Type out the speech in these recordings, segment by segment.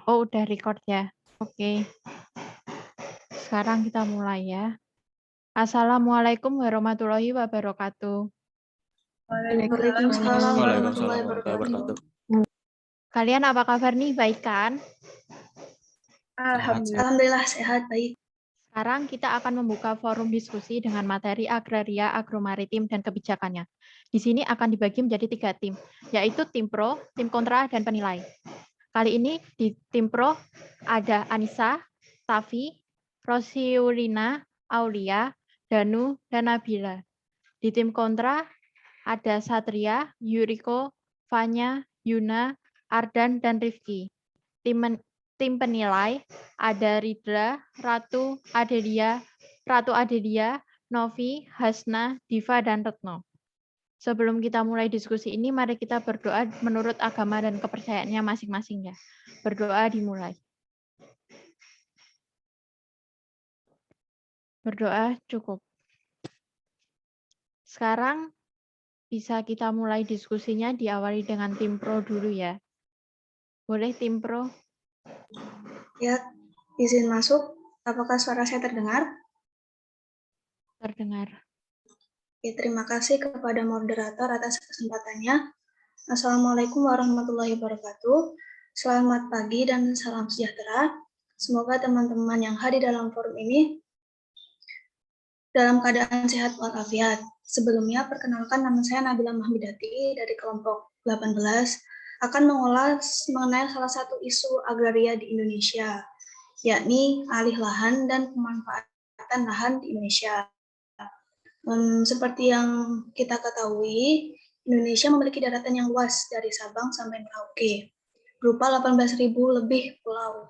Oh, udah record ya. Oke. Sekarang kita mulai ya. Assalamualaikum warahmatullahi wabarakatuh. Waalaikumsalam warahmatullahi Waalaikumsalam wabarakatuh. Kalian apa kabar nih? Baik kan? Alhamdulillah sehat, baik. Sekarang kita akan membuka forum diskusi dengan materi agraria, agromaritim, dan kebijakannya. Di sini akan dibagi menjadi 3 tim, yaitu tim pro, tim kontra, dan penilai. Kali ini di tim pro ada Anissa, Tafi, Rosiulina, Aulia, Danu, dan Nabila. Di tim kontra ada Satria, Yuriko, Fanya, Yuna, Ardan, dan Rifki. Tim penilai ada Ridra, Ratu Adelia, Novi, Hasna, Diva, dan Retno. Sebelum kita mulai diskusi ini, mari kita berdoa menurut agama dan kepercayaannya masing-masing ya. Berdoa dimulai. Berdoa cukup. Sekarang bisa kita mulai diskusinya diawali dengan tim pro dulu ya. Boleh tim pro? Ya, izin masuk. Apakah suara saya terdengar? Terdengar. Ya, terima kasih kepada moderator atas kesempatannya. Assalamualaikum warahmatullahi wabarakatuh. Selamat pagi dan salam sejahtera. Semoga teman-teman yang hadir dalam forum ini dalam keadaan sehat walafiat. Sebelumnya, perkenalkan nama saya Nabila Mahmidati dari kelompok 18 akan mengulas mengenai salah satu isu agraria di Indonesia, yakni alih lahan dan pemanfaatan lahan di Indonesia. Seperti yang kita ketahui, Indonesia memiliki daratan yang luas dari Sabang sampai Merauke, berupa 18.000 lebih pulau.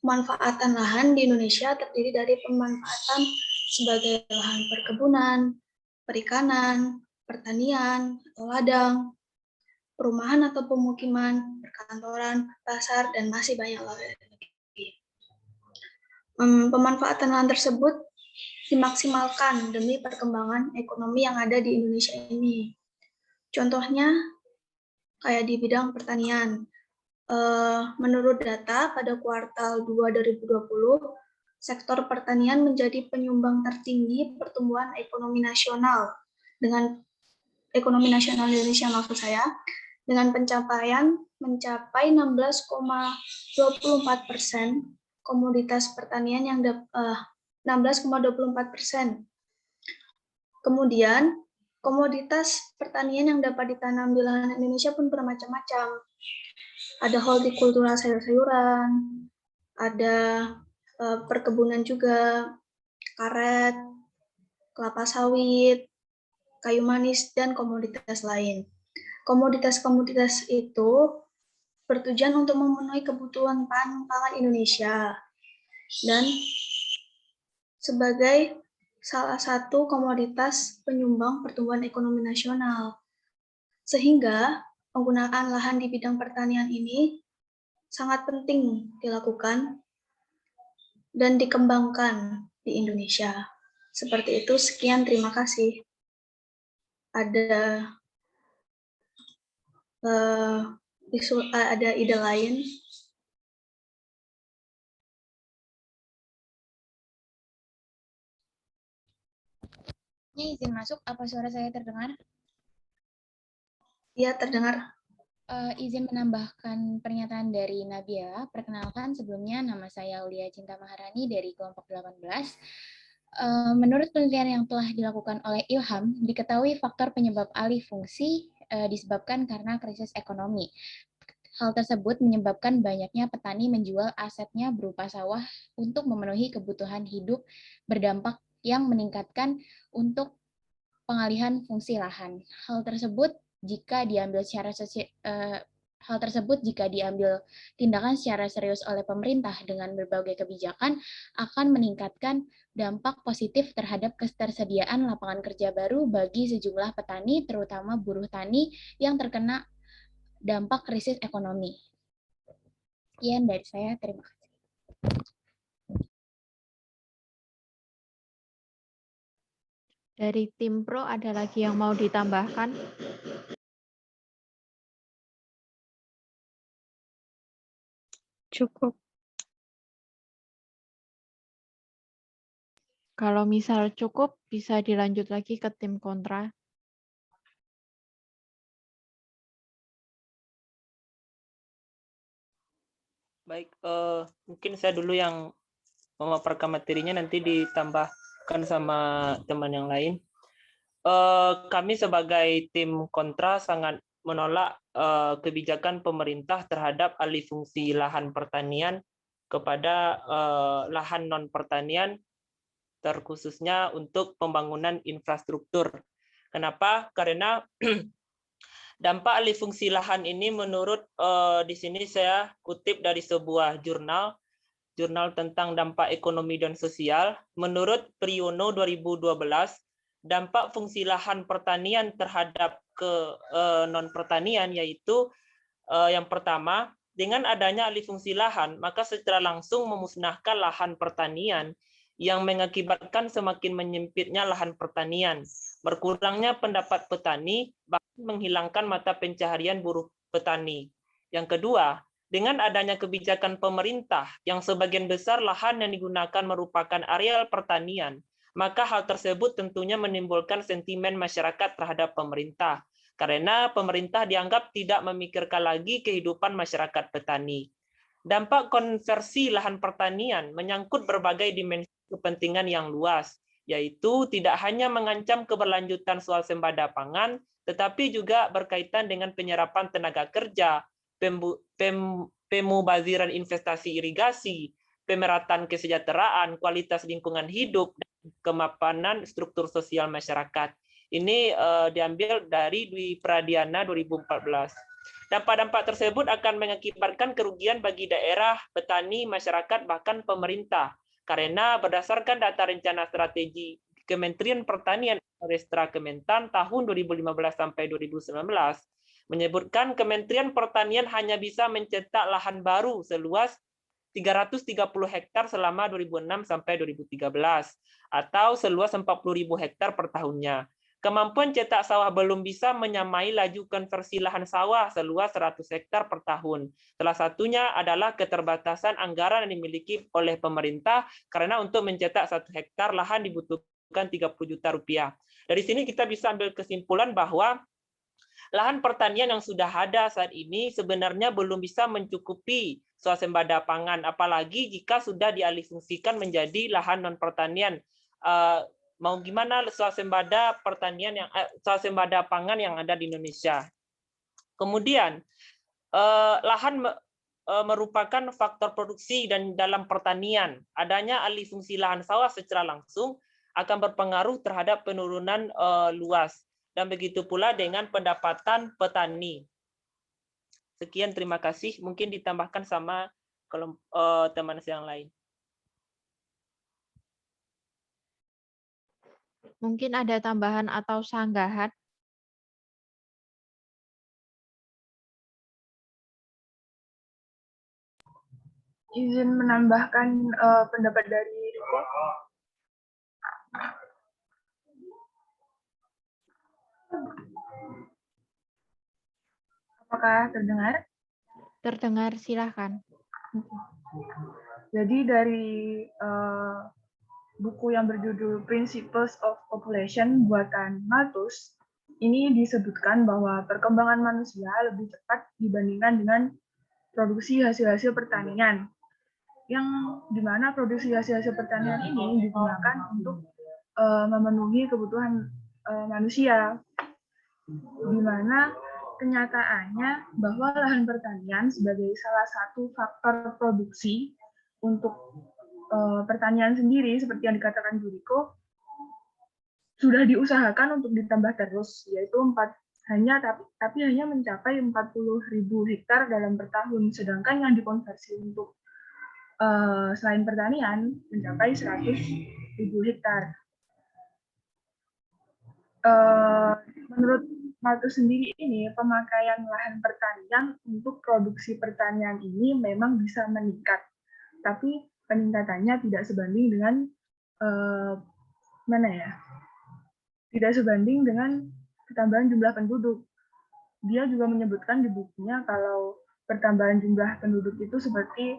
Pemanfaatan lahan di Indonesia terdiri dari pemanfaatan sebagai lahan perkebunan, perikanan, pertanian, atau ladang, perumahan atau pemukiman, perkantoran, pasar, dan masih banyak lagi. Pemanfaatan lahan tersebut dimaksimalkan demi perkembangan ekonomi yang ada di Indonesia ini. Contohnya, kayak di bidang pertanian. Menurut data pada kuartal 2 2020, sektor pertanian menjadi penyumbang tertinggi pertumbuhan ekonomi nasional Indonesia maksud saya, dengan pencapaian mencapai 16,24%, komoditas pertanian yang 16,24%. Kemudian, komoditas pertanian yang dapat ditanam di lahan Indonesia pun bermacam-macam. Ada hortikultura sayur-sayuran, ada perkebunan juga, karet, kelapa sawit, kayu manis, dan komoditas lain. Komoditas-komoditas itu bertujuan untuk memenuhi kebutuhan pangan Indonesia dan sebagai salah satu komoditas penyumbang pertumbuhan ekonomi nasional. Sehingga penggunaan lahan di bidang pertanian ini sangat penting dilakukan dan dikembangkan di Indonesia. Seperti itu, sekian, terima kasih. Ada ide lain? Izin masuk, apa suara saya terdengar? Iya, terdengar. Izin menambahkan pernyataan dari Nabila. Perkenalkan, sebelumnya nama saya Aulia Cinta Maharani dari kelompok 18. Menurut penelitian yang telah dilakukan oleh Ilham, diketahui faktor penyebab alih fungsi disebabkan karena krisis ekonomi. Hal tersebut menyebabkan banyaknya petani menjual asetnya berupa sawah untuk memenuhi kebutuhan hidup, berdampak yang meningkatkan untuk pengalihan fungsi lahan. Hal tersebut jika diambil tindakan secara serius oleh pemerintah dengan berbagai kebijakan akan meningkatkan dampak positif terhadap ketersediaan lapangan kerja baru bagi sejumlah petani, terutama buruh tani yang terkena dampak krisis ekonomi. Sekian dari saya, terima kasih. Dari tim pro ada lagi yang mau ditambahkan? Cukup. Kalau misal cukup, bisa dilanjut lagi ke tim kontra. Baik, mungkin saya dulu yang memaparkan materinya, nanti ditambahkan sama teman yang lain. Kami sebagai tim kontra sangat menolak kebijakan pemerintah terhadap alih fungsi lahan pertanian kepada lahan non pertanian, terkhususnya untuk pembangunan infrastruktur. Kenapa? Karena dampak alih fungsi lahan ini menurut di sini saya kutip dari sebuah jurnal tentang dampak ekonomi dan sosial. Menurut Priyono 2012, dampak fungsi lahan pertanian terhadap non pertanian yaitu yang pertama, dengan adanya alih fungsi lahan, maka secara langsung memusnahkan lahan pertanian yang mengakibatkan semakin menyempitnya lahan pertanian, berkurangnya pendapat petani, bahkan menghilangkan mata pencaharian buruh petani. Yang kedua, dengan adanya kebijakan pemerintah yang sebagian besar lahan yang digunakan merupakan areal pertanian, maka hal tersebut tentunya menimbulkan sentimen masyarakat terhadap pemerintah, karena pemerintah dianggap tidak memikirkan lagi kehidupan masyarakat petani. Dampak konversi lahan pertanian menyangkut berbagai dimensi kepentingan yang luas, yaitu tidak hanya mengancam keberlanjutan swasembada pangan, tetapi juga berkaitan dengan penyerapan tenaga kerja, pemubaziran investasi irigasi, pemerataan kesejahteraan, kualitas lingkungan hidup, dan kemapanan struktur sosial masyarakat. Ini diambil dari Dwi Pradiana 2014. Dampak-dampak tersebut akan mengakibatkan kerugian bagi daerah, petani, masyarakat, bahkan pemerintah. Karena berdasarkan data rencana strategi Kementerian Pertanian Restra Kementan tahun 2015 sampai 2019, menyebutkan Kementerian Pertanian hanya bisa mencetak lahan baru seluas 330 hektar selama 2006 sampai 2013, atau seluas 40.000 hektar per tahunnya. Kemampuan cetak sawah belum bisa menyamai laju konversi lahan sawah seluas 100 hektar per tahun. Salah satunya adalah keterbatasan anggaran yang dimiliki oleh pemerintah, karena untuk mencetak 1 hektar lahan dibutuhkan 30 juta rupiah. Dari sini kita bisa ambil kesimpulan bahwa lahan pertanian yang sudah ada saat ini sebenarnya belum bisa mencukupi swasembada pangan, apalagi jika sudah dialihfungsikan menjadi lahan non pertanian. Mau gimana swasembada pertanian yang swasembada pangan yang ada di Indonesia. Kemudian lahan merupakan faktor produksi dan dalam pertanian. Adanya alih fungsi lahan sawah secara langsung akan berpengaruh terhadap penurunan luas, dan begitu pula dengan pendapatan petani. Sekian, terima kasih. Mungkin ditambahkan sama teman yang lain. Mungkin ada tambahan atau sanggahan. Izin menambahkan pendapat dari Riko. Apakah terdengar? Terdengar, silahkan. Jadi dari buku yang berjudul Principles of Population buatan Malthus, ini disebutkan bahwa perkembangan manusia lebih cepat dibandingkan dengan produksi hasil-hasil pertanian, yang dimana produksi hasil-hasil pertanian ini digunakan untuk memenuhi kebutuhan manusia, dimana kenyataannya bahwa lahan pertanian sebagai salah satu faktor produksi untuk pertanian sendiri, seperti yang dikatakan Juriko, sudah diusahakan untuk ditambah terus, yaitu hanya mencapai 40.000 hektar dalam per tahun, sedangkan yang dikonversi untuk selain pertanian mencapai 100.000 hektar. Menurut Malthus sendiri ini, pemakaian lahan pertanian untuk produksi pertanian ini memang bisa meningkat, tapi peningkatannya tidak sebanding dengan tidak sebanding dengan ketambahan jumlah penduduk. Dia juga menyebutkan di bukunya kalau pertambahan jumlah penduduk itu seperti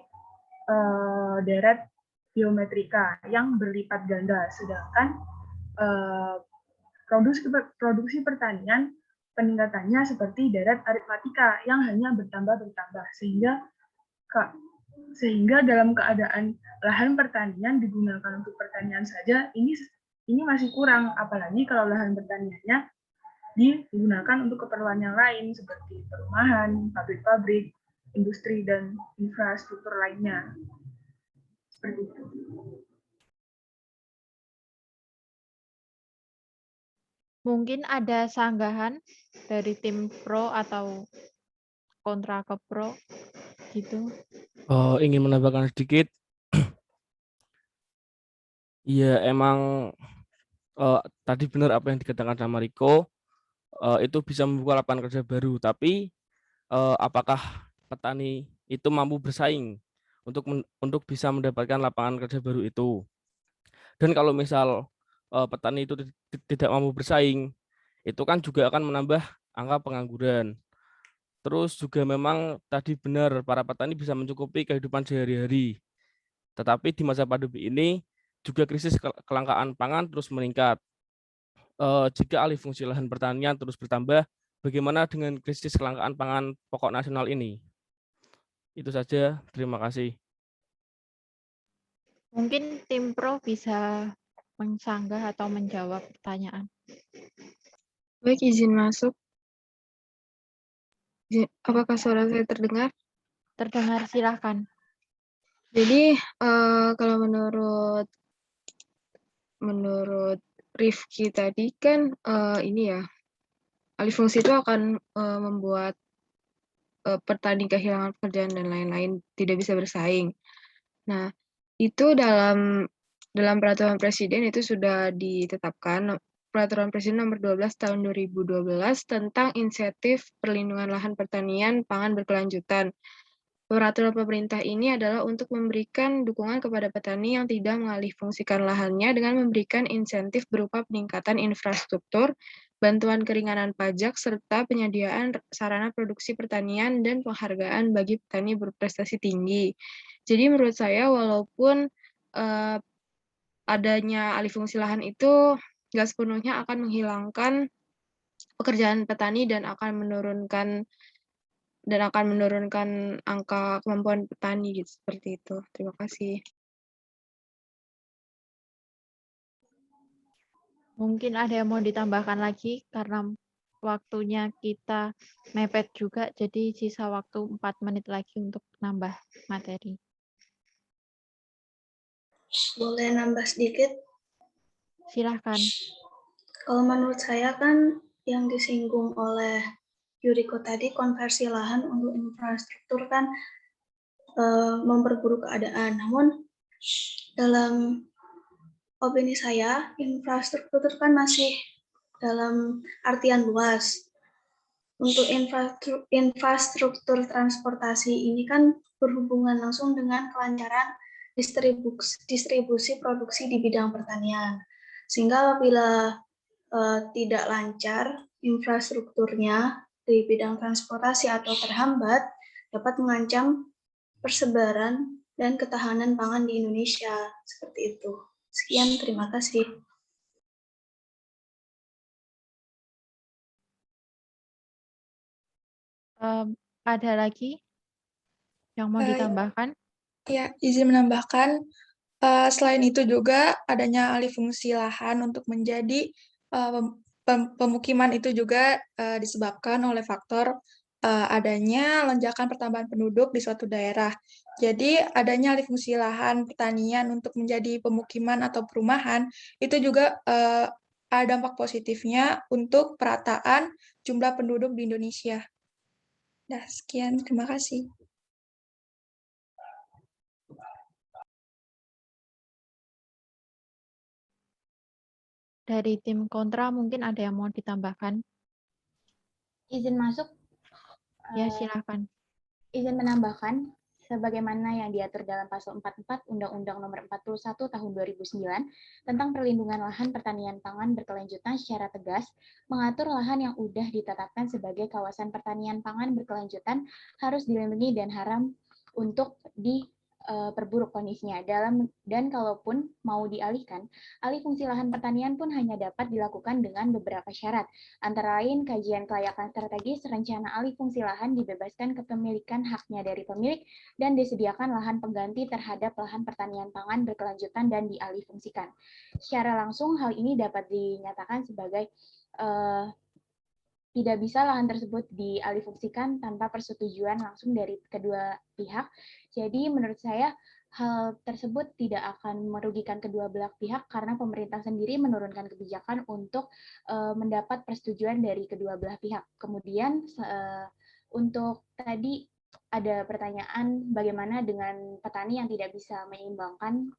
deret geometrika yang berlipat ganda, sedangkan produksi pertanian peningkatannya seperti deret aritmatika yang hanya bertambah sehingga dalam keadaan lahan pertanian digunakan untuk pertanian saja ini masih kurang, apalagi kalau lahan pertaniannya digunakan untuk keperluan yang lain seperti perumahan, pabrik-pabrik, industri dan infrastruktur lainnya. Seperti itu. Mungkin ada sanggahan dari tim pro atau kontra ke pro gitu. Ingin menambahkan sedikit. Iya, emang tadi benar apa yang dikatakan sama Riko, itu bisa membuka lapangan kerja baru. Tapi apakah petani itu mampu bersaing untuk bisa mendapatkan lapangan kerja baru itu? Dan kalau misal petani itu tidak mampu bersaing, itu kan juga akan menambah angka pengangguran. Terus juga memang tadi benar para petani bisa mencukupi kehidupan sehari-hari. Tetapi di masa pandemi ini juga krisis kelangkaan pangan terus meningkat. Jika alih fungsi lahan pertanian terus bertambah, bagaimana dengan krisis kelangkaan pangan pokok nasional ini? Itu saja, terima kasih. Mungkin tim pro bisa mensanggah atau menjawab pertanyaan. Baik, izin masuk. Apakah suara saya terdengar? Terdengar, silahkan. Jadi kalau menurut Rifki tadi kan ini ya, alih fungsi itu akan membuat petani kehilangan pekerjaan dan lain-lain, tidak bisa bersaing. Nah, itu dalam peraturan presiden itu sudah ditetapkan, peraturan presiden nomor 12 tahun 2012 tentang insentif perlindungan lahan pertanian pangan berkelanjutan. Peraturan pemerintah ini adalah untuk memberikan dukungan kepada petani yang tidak mengalihfungsikan lahannya dengan memberikan insentif berupa peningkatan infrastruktur, bantuan keringanan pajak, serta penyediaan sarana produksi pertanian dan penghargaan bagi petani berprestasi tinggi. Jadi menurut saya walaupun adanya alih fungsi lahan itu nggak sepenuhnya akan menghilangkan pekerjaan petani dan akan menurunkan angka kemampuan petani gitu, seperti itu. Terima kasih. Mungkin ada yang mau ditambahkan lagi karena waktunya kita mepet juga, jadi sisa waktu 4 menit lagi untuk nambah materi. Boleh nambah sedikit? Silahkan. Kalau menurut saya kan yang disinggung oleh Yuriko tadi, konversi lahan untuk infrastruktur kan memperburuk keadaan. Namun dalam opini saya, infrastruktur kan masih dalam artian luas. Untuk infrastruktur transportasi ini kan berhubungan langsung dengan kelancaran distribusi produksi di bidang pertanian. Sehingga apabila tidak lancar infrastrukturnya di bidang transportasi atau terhambat, dapat mengancam persebaran dan ketahanan pangan di Indonesia. Seperti itu. Sekian, terima kasih. Ada lagi yang mau ditambahkan? Ya, izin menambahkan, selain itu juga adanya alih fungsi lahan untuk menjadi pemukiman itu juga disebabkan oleh faktor adanya lonjakan pertambahan penduduk di suatu daerah. Jadi adanya alih fungsi lahan pertanian untuk menjadi pemukiman atau perumahan itu juga ada dampak positifnya untuk perataan jumlah penduduk di Indonesia. Nah, sekian, terima kasih. Dari tim kontra mungkin ada yang mau ditambahkan? Izin masuk. Ya, silakan. Izin menambahkan, sebagaimana yang diatur dalam Pasal 44 Undang-Undang Nomor 41 Tahun 2009 tentang perlindungan lahan pertanian pangan berkelanjutan secara tegas, mengatur lahan yang sudah ditetapkan sebagai kawasan pertanian pangan berkelanjutan harus dilindungi dan haram untuk diperburuk kondisinya. Dan kalaupun mau dialihkan, alih fungsi lahan pertanian pun hanya dapat dilakukan dengan beberapa syarat. Antara lain, kajian kelayakan strategis, rencana alih fungsi lahan dibebaskan kepemilikan haknya dari pemilik, dan disediakan lahan pengganti terhadap lahan pertanian pangan berkelanjutan dan dialih fungsikan. Secara langsung, hal ini dapat dinyatakan sebagai tidak bisa lahan tersebut dialihfungsikan tanpa persetujuan langsung dari kedua pihak. Jadi menurut saya hal tersebut tidak akan merugikan kedua belah pihak karena pemerintah sendiri menurunkan kebijakan untuk mendapat persetujuan dari kedua belah pihak. Kemudian untuk tadi ada pertanyaan bagaimana dengan petani yang tidak bisa menyeimbangkan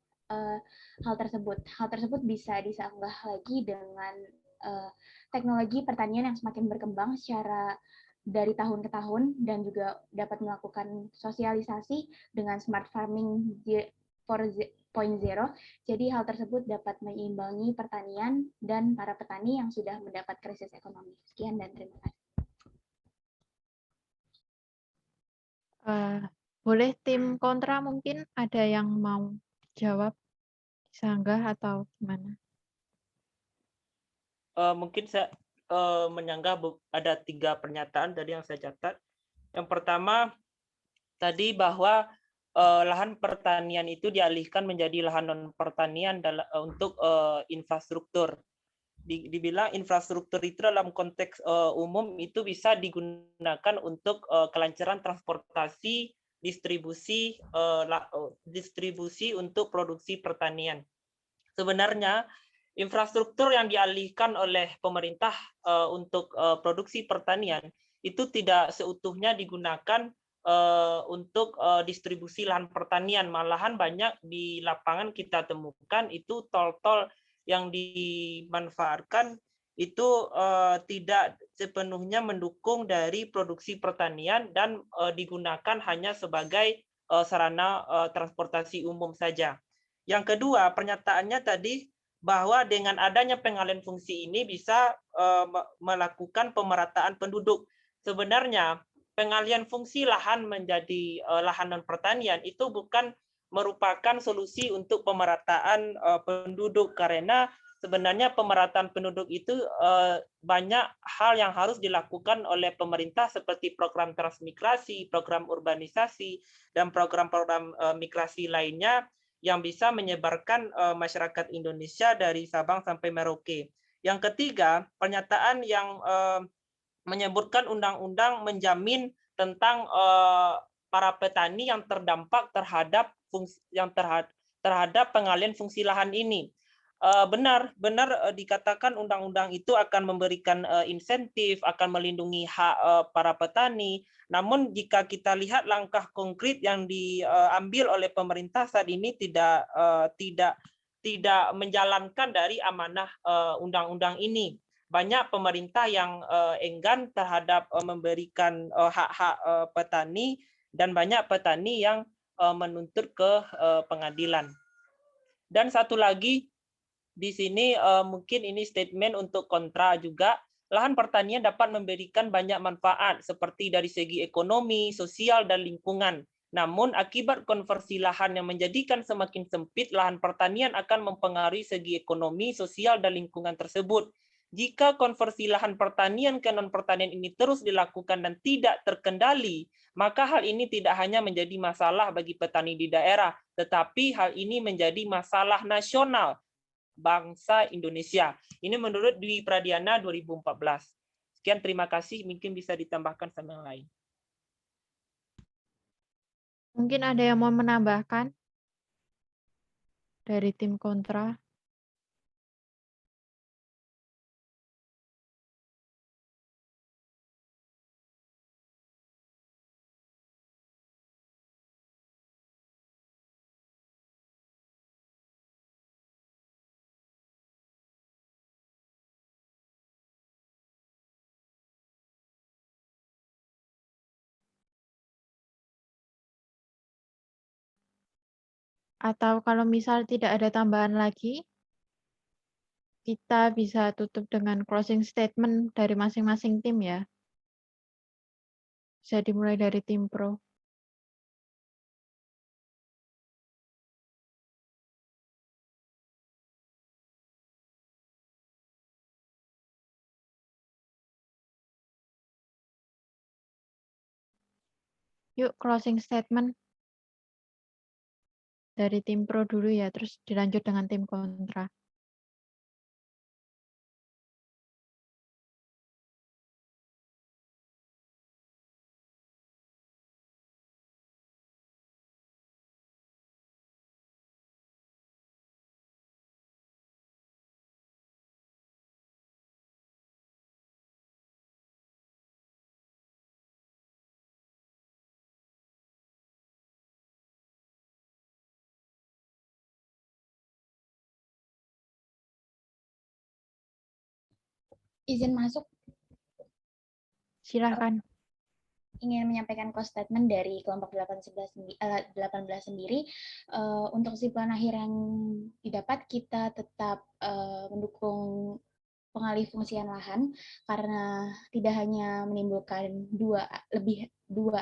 hal tersebut. Hal tersebut bisa disanggah lagi dengan teknologi pertanian yang semakin berkembang secara dari tahun ke tahun dan juga dapat melakukan sosialisasi dengan smart farming 4.0. Jadi hal tersebut dapat menyimbangi pertanian dan para petani yang sudah mendapat krisis ekonomi. Sekian dan terima kasih. Boleh tim kontra mungkin ada yang mau jawab, sanggah atau gimana? Mungkin saya menyanggah ada 3 pernyataan tadi yang saya catat. Yang pertama tadi bahwa lahan pertanian itu dialihkan menjadi lahan non pertanian untuk infrastruktur. Dibilang infrastruktur itu dalam konteks umum itu bisa digunakan untuk kelancaran transportasi, distribusi untuk produksi pertanian. Sebenarnya infrastruktur yang dialihkan oleh pemerintah untuk produksi pertanian itu tidak seutuhnya digunakan untuk distribusi lahan pertanian. Malahan banyak di lapangan kita temukan itu tol-tol yang dimanfaatkan itu tidak sepenuhnya mendukung dari produksi pertanian dan digunakan hanya sebagai sarana transportasi umum saja. Yang kedua, pernyataannya tadi bahwa dengan adanya pengalihan fungsi ini bisa melakukan pemerataan penduduk. Sebenarnya pengalihan fungsi lahan menjadi lahan non pertanian itu bukan merupakan solusi untuk pemerataan penduduk karena sebenarnya pemerataan penduduk itu banyak hal yang harus dilakukan oleh pemerintah seperti program transmigrasi, program urbanisasi, dan program-program migrasi lainnya yang bisa menyebarkan masyarakat Indonesia dari Sabang sampai Merauke. Yang ketiga, pernyataan yang menyebutkan undang-undang menjamin tentang para petani yang terdampak terhadap terhadap pengalihan fungsi lahan ini. Benar dikatakan undang-undang itu akan memberikan insentif, akan melindungi hak para petani. Namun jika kita lihat langkah konkret yang diambil oleh pemerintah saat ini tidak menjalankan dari amanah undang-undang ini. Banyak pemerintah yang enggan terhadap memberikan hak-hak petani dan banyak petani yang menuntut ke pengadilan. Dan satu lagi di sini mungkin ini statement untuk kontra juga. Lahan pertanian dapat memberikan banyak manfaat seperti dari segi ekonomi, sosial, dan lingkungan. Namun akibat konversi lahan yang menjadikan semakin sempit, lahan pertanian akan mempengaruhi segi ekonomi, sosial, dan lingkungan tersebut. Jika konversi lahan pertanian ke non-pertanian ini terus dilakukan dan tidak terkendali, maka hal ini tidak hanya menjadi masalah bagi petani di daerah, tetapi hal ini menjadi masalah nasional bangsa Indonesia. Ini menurut Dwi Pradiana 2014. Sekian, terima kasih. Mungkin bisa ditambahkan sama yang lain. Mungkin ada yang mau menambahkan dari tim kontra? Atau kalau misal tidak ada tambahan lagi, kita bisa tutup dengan closing statement dari masing-masing tim ya. Bisa dimulai dari tim pro. Yuk closing statement dari tim pro dulu ya, terus dilanjut dengan tim kontra. Izin masuk. Silakan. Ingin menyampaikan close statement dari kelompok 18 sendiri. Untuk kesimpulan akhir yang didapat, kita tetap mendukung pengalih fungsian lahan karena tidak hanya menimbulkan dua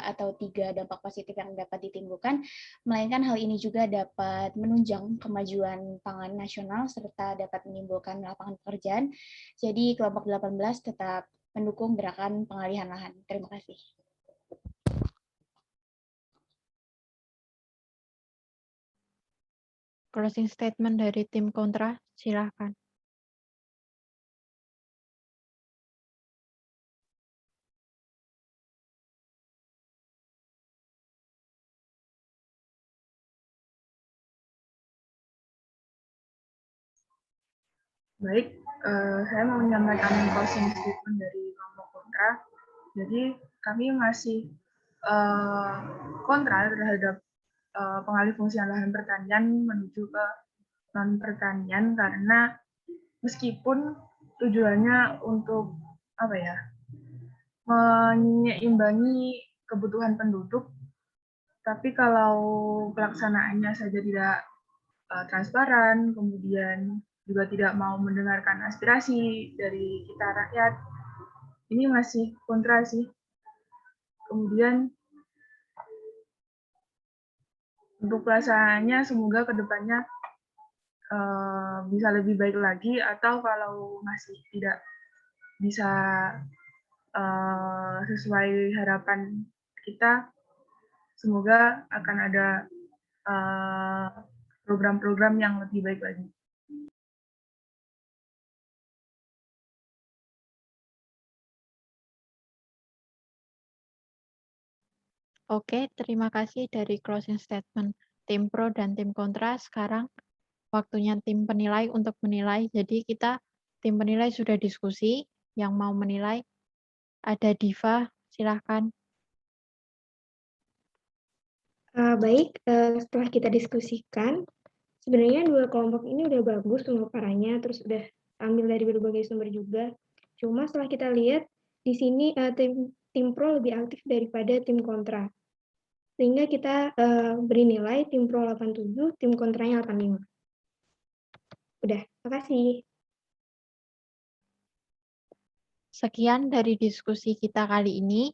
atau tiga dampak positif yang dapat ditimbulkan, melainkan hal ini juga dapat menunjang kemajuan pangan nasional serta dapat menimbulkan lapangan pekerjaan. Jadi kelompok 18 tetap mendukung gerakan pengalihan lahan. Terima kasih. Closing statement dari tim kontra, silakan. Baik, saya mau menyampaikan closing statement dari kelompok kontra. Jadi kami masih kontra terhadap pengalih fungsian lahan pertanian menuju ke non pertanian karena meskipun tujuannya untuk menyeimbangi kebutuhan penduduk, tapi kalau pelaksanaannya saja tidak transparan, kemudian juga tidak mau mendengarkan aspirasi dari kita rakyat, ini masih kontra sih. Kemudian untuk pelaksanaannya semoga kedepannya bisa lebih baik lagi, atau kalau masih tidak bisa sesuai harapan kita, semoga akan ada program-program yang lebih baik lagi. Oke, terima kasih dari closing statement tim pro dan tim kontra. Sekarang waktunya tim penilai untuk menilai. Jadi kita tim penilai sudah diskusi. Yang mau menilai ada Diva, silahkan. Baik, setelah kita diskusikan, sebenarnya dua kelompok ini udah bagus pemaparannya, terus udah ambil dari berbagai sumber juga. Cuma setelah kita lihat di sini tim pro lebih aktif daripada tim kontra. Sehingga kita beri nilai tim pro 87, tim kontranya 85. Udah, makasih. Sekian dari diskusi kita kali ini.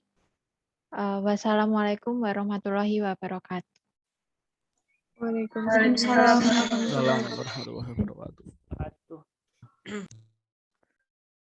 Wassalamualaikum warahmatullahi wabarakatuh. Waalaikumsalam. Assalamualaikum warahmatullahi wabarakatuh.